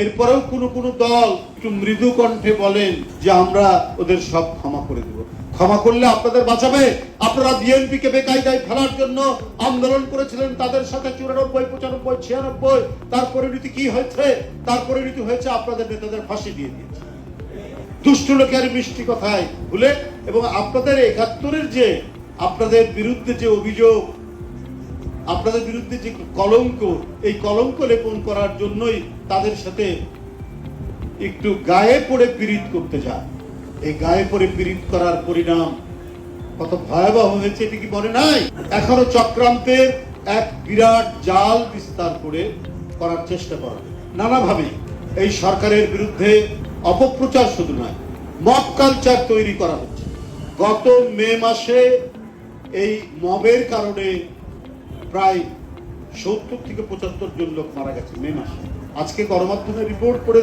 এরপরেও কোনো দল একটু মৃদু কণ্ঠে বলেন যে আমরা ওদের সব ক্ষমা করে দেব। ক্ষমা করলে আপনাদের বাঁচাবে? আপনারা বিএনপিকে বেকায়দায় ফেলার জন্য আন্দোলন করেছিলেন, তাদের সাথে 94, 95, 96, তার পরিণতি কি হয়েছে? তার পরিণতি হয়েছে আপনাদের নেতাদের ফাঁসি দিয়ে দিয়েছে দুষ্ট লোকের মিষ্টি কথায় ভুলে। এবং আপনাদের 71-এর যে আপনাদের বিরুদ্ধে যে অভিযোগ, আপনাদের বিরুদ্ধে যে কলঙ্ক, এই কলঙ্ক লেপন করার জন্যই তাদের সাথে একটু গায়ে পড়ে পীড়িত করতে যায়। এই গায়ে পড়ে পীড়িত করার পরিণাম কত ভয়াবহ হয়েছে এটি কি মনে নাই? এখনো চক্রান্তের এক বিরাট জাল বিস্তার করার চেষ্টা করা নানাভাবে এই সরকারের বিরুদ্ধে অপপ্রচার শুধু নয়, মব কালচার তৈরি করা হচ্ছে। গত মে মাসে এই মবের কারণে প্রায় 70 থেকে 75 জন লোক মারা গেছে মে মাসে। আজকে গণমাধ্যমে রিপোর্ট করে